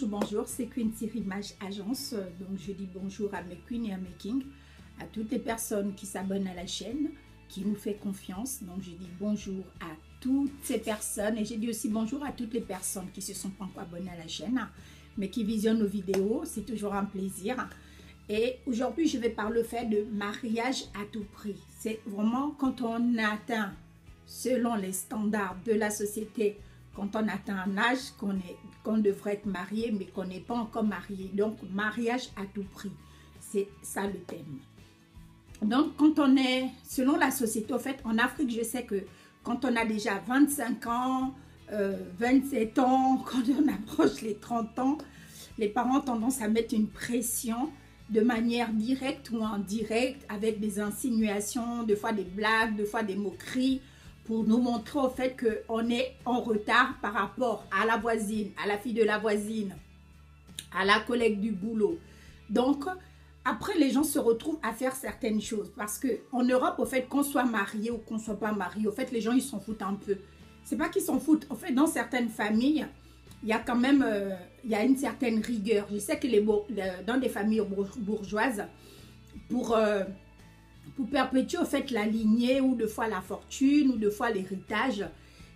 bonjour, c'est Queen Image Agence. Donc je dis bonjour à mes queens et à mes kings, à toutes les personnes qui s'abonnent à la chaîne, qui nous fait confiance. Donc je dis bonjour à toutes ces personnes et j'ai dit aussi bonjour à toutes les personnes qui se sont pas encore abonnées à la chaîne, mais qui visionnent nos vidéos. C'est toujours un plaisir. Et aujourd'hui, je vais parler fait de mariage à tout prix. C'est vraiment quand on atteint, selon les standards de la société, quand on atteint un âge qu'on devrait être marié, mais qu'on n'est pas encore marié. Donc, mariage à tout prix. C'est ça le thème. Donc, quand on est, selon la société, en fait, en Afrique, je sais que quand on a déjà 25 ans, 27 ans, quand on approche les 30 ans, les parents ont tendance à mettre une pression de manière directe ou indirecte, avec des insinuations, des fois des blagues, des fois des moqueries, pour nous montrer au fait qu'on est en retard par rapport à la voisine, à la fille de la voisine, à la collègue du boulot. Donc, après, les gens se retrouvent à faire certaines choses. Parce qu'en Europe, au fait, qu'on soit marié ou qu'on ne soit pas marié, au fait, les gens, ils s'en foutent un peu. C'est pas qu'ils s'en foutent. En fait, dans certaines familles, il y a quand même il y a une certaine rigueur. Je sais que dans des familles bourgeoises, pour perpétuer au fait la lignée ou de fois la fortune ou de fois l'héritage,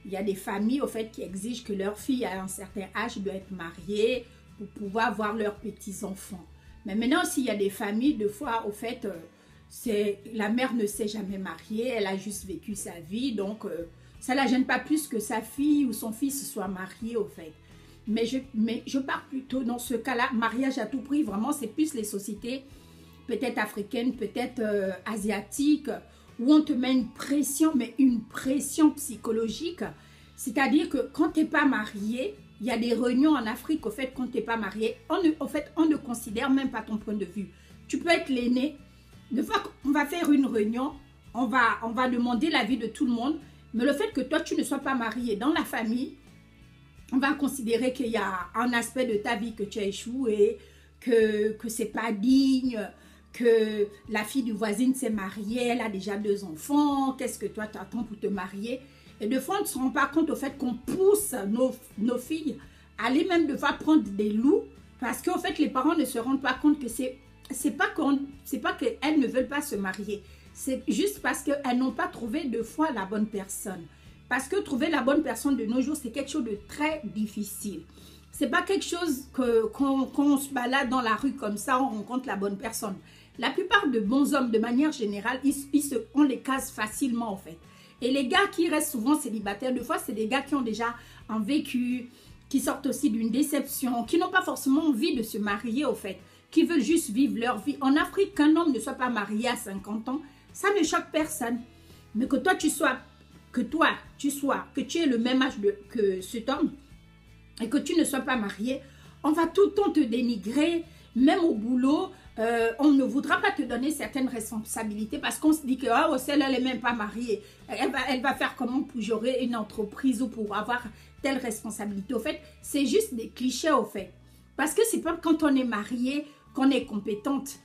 il y a des familles au fait qui exigent que leur fille à un certain âge doit être mariée pour pouvoir avoir leurs petits-enfants. Mais maintenant aussi, il y a des familles, de fois au fait, la mère ne s'est jamais mariée, elle a juste vécu sa vie, donc ça ne la gêne pas plus que sa fille ou son fils soit marié au fait. Mais je pars plutôt dans ce cas-là, mariage à tout prix, vraiment c'est plus les sociétés peut-être africaine, peut-être asiatique, où on te met une pression, mais une pression psychologique. C'est-à-dire que quand tu n'es pas marié, il y a des réunions en Afrique, au fait, quand tu n'es pas marié, on ne considère même pas ton point de vue. Tu peux être l'aîné. Une fois qu'on va faire une réunion, on va demander l'avis de tout le monde, mais le fait que toi, tu ne sois pas marié dans la famille, on va considérer qu'il y a un aspect de ta vie que tu as échoué, que ce n'est pas digne, que la fille du voisin s'est mariée, elle a déjà 2 enfants, qu'est-ce que toi tu attends pour te marier? Et de fois, on ne se rend pas compte au fait qu'on pousse nos filles à aller même devoir prendre des loups, parce qu'en fait, les parents ne se rendent pas compte que c'est pas qu'elles ne veulent pas se marier, c'est juste parce qu'elles n'ont pas trouvé de fois la bonne personne. Parce que trouver la bonne personne de nos jours, c'est quelque chose de très difficile. C'est pas quelque chose qu'on se balade dans la rue comme ça, on rencontre la bonne personne. La plupart de bons hommes, de manière générale, on les case facilement en fait. Et les gars qui restent souvent célibataires, des fois, c'est des gars qui ont déjà un vécu, qui sortent aussi d'une déception, qui n'ont pas forcément envie de se marier au fait, qui veulent juste vivre leur vie. En Afrique, qu'un homme ne soit pas marié à 50 ans, ça ne choque personne. Mais que toi, que tu aies le même âge que cet homme, et que tu ne sois pas marié, on va tout le temps te dénigrer, même au boulot, on ne voudra pas te donner certaines responsabilités parce qu'on se dit que oh, celle-là, elle n'est même pas mariée. Elle va faire comment pour gérer une entreprise ou pour avoir telle responsabilité. Au fait, c'est juste des clichés au fait. Parce que c'est pas quand on est marié qu'on est compétente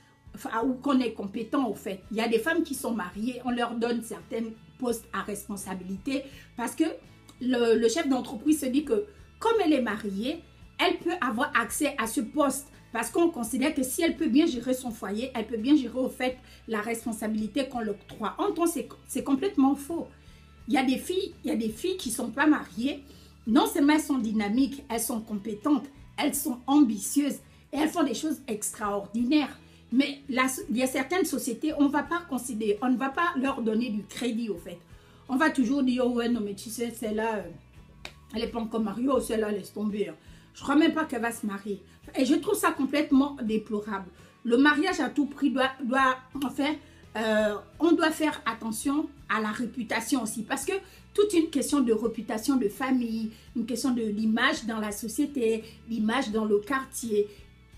ou qu'on est compétent au fait. Il y a des femmes qui sont mariées, on leur donne certains postes à responsabilité parce que le chef d'entreprise se dit que comme elle est mariée, elle peut avoir accès à ce poste parce qu'on considère que si elle peut bien gérer son foyer, elle peut bien gérer au fait la responsabilité qu'on l'octroie. En temps, c'est complètement faux. Il y a des filles qui ne sont pas mariées. Non seulement elles sont dynamiques, elles sont compétentes, elles sont ambitieuses et elles font des choses extraordinaires. Mais il y a certaines sociétés, on ne va pas considérer, on ne va pas leur donner du crédit au fait. On va toujours dire, oh ouais, non mais tu sais, celle-là, elle n'est pas encore mariée, oh celle-là, laisse tomber. Je ne crois même pas qu'elle va se marier. Et je trouve ça complètement déplorable. Le mariage à tout prix on doit faire attention à la réputation aussi. Parce que toute une question de réputation de famille, une question de l'image dans la société, l'image dans le quartier.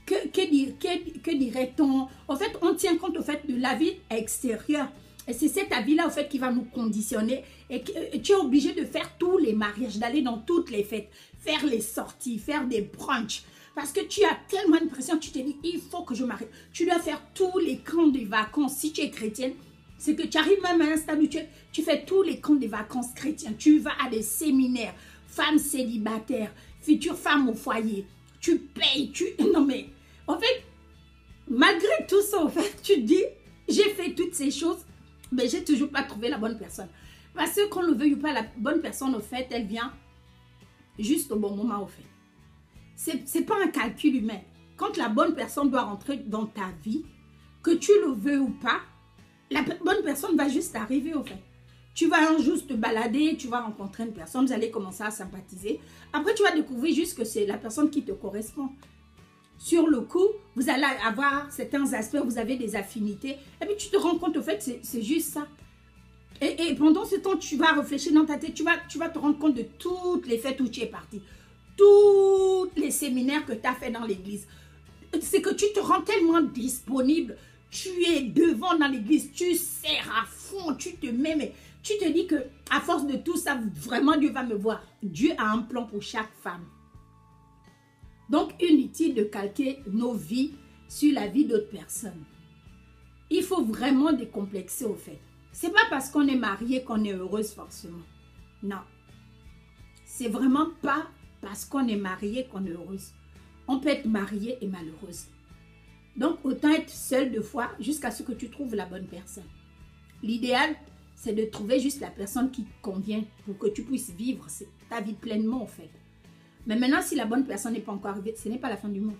Que dirait-on? En fait, on tient compte au fait de la vie extérieure. Et c'est cet avis-là, au fait, qui va nous conditionner. Et tu es obligé de faire tous les mariages, d'aller dans toutes les fêtes, faire les sorties, faire des brunchs. Parce que tu as tellement de pression, tu te dis, il faut que je marie. Tu dois faire tous les camps de vacances. Si tu es chrétienne, c'est que tu arrives même à un stade où tu fais tous les camps de vacances chrétiens. Tu vas à des séminaires, femmes célibataires, futures femmes au foyer. tu payes, Non mais, en fait, malgré tout ça, en fait, tu te dis, j'ai fait toutes ces choses, mais j'ai toujours pas trouvé la bonne personne. Parce que qu'on le veuille ou pas, la bonne personne, au fait, elle vient juste au bon moment, au fait. C'est pas un calcul humain. Quand la bonne personne doit rentrer dans ta vie, que tu le veux ou pas, la bonne personne va juste arriver, au fait. Tu vas un jour te balader, tu vas rencontrer une personne, vous allez commencer à sympathiser. Après, tu vas découvrir juste que c'est la personne qui te correspond. Sur le coup, vous allez avoir certains aspects, vous avez des affinités. Et puis, tu te rends compte, au fait, c'est juste ça. Et pendant ce temps, tu vas réfléchir dans ta tête, tu vas te rendre compte de toutes les fêtes où tu es parti. Tous les séminaires que tu as fait dans l'église. C'est que tu te rends tellement disponible. Tu es devant dans l'église, tu sers à fond, tu te mets, mais tu te dis que à force de tout ça, vraiment Dieu va me voir. Dieu a un plan pour chaque femme. Donc, inutile de calquer nos vies sur la vie d'autres personnes. Il faut vraiment décomplexer au fait. C'est pas parce qu'on est marié qu'on est heureuse forcément. Non. C'est vraiment pas parce qu'on est marié qu'on est heureuse. On peut être marié et malheureuse. Donc, autant être seule de fois jusqu'à ce que tu trouves la bonne personne. L'idéal, c'est de trouver juste la personne qui te convient pour que tu puisses vivre ta vie pleinement, en fait. Mais maintenant, si la bonne personne n'est pas encore arrivée, ce n'est pas la fin du monde.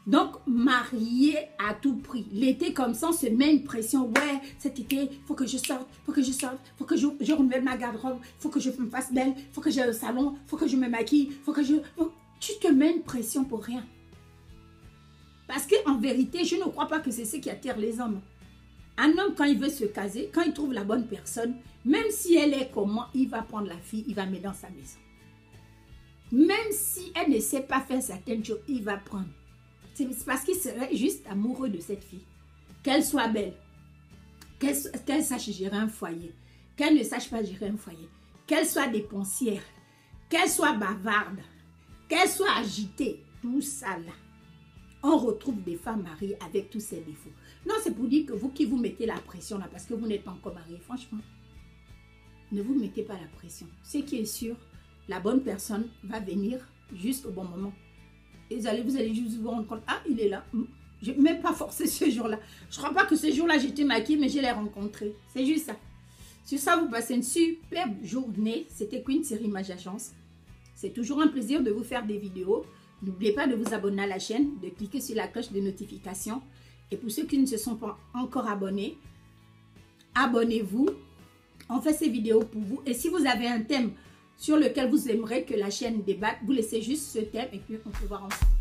Donc, marier à tout prix. L'été comme ça, on se met une pression. Ouais, cet été, il faut que je sorte, il faut que je sorte, il faut que je renouvelle ma garde-robe, il faut que je me fasse belle, il faut que j'aille au salon, il faut que je me maquille, il faut que je... Tu te mets une pression pour rien. Parce qu'en vérité, je ne crois pas que c'est ce qui attire les hommes. Un homme, quand il veut se caser, quand il trouve la bonne personne, même si elle est comment, il va prendre la fille, il va mettre dans sa maison. Même si elle ne sait pas faire certaines choses, il va prendre. C'est parce qu'il serait juste amoureux de cette fille. Qu'elle soit belle, qu'elle sache gérer un foyer, qu'elle ne sache pas gérer un foyer, qu'elle soit dépensière, qu'elle soit bavarde, qu'elle soit agitée, tout ça là. On retrouve des femmes mariées avec tous ces défauts. Non, c'est pour dire que vous qui vous mettez la pression là, parce que vous n'êtes pas encore marié, franchement, ne vous mettez pas la pression. Ce qui est sûr, la bonne personne va venir juste au bon moment. Et vous allez juste vous rendre compte, ah, il est là. Je n'ai même pas forcé ce jour-là. Je ne crois pas que ce jour-là, j'étais maquillée, mais je l'ai rencontré. C'est juste ça. Sur ça, vous passez une superbe journée. C'était Queen Série Image Agence. C'est toujours un plaisir de vous faire des vidéos. N'oubliez pas de vous abonner à la chaîne, de cliquer sur la cloche de notification. Et pour ceux qui ne se sont pas encore abonnés, abonnez-vous. On fait ces vidéos pour vous. Et si vous avez un thème sur lequel vous aimeriez que la chaîne débatte, vous laissez juste ce thème et puis on peut voir ensemble.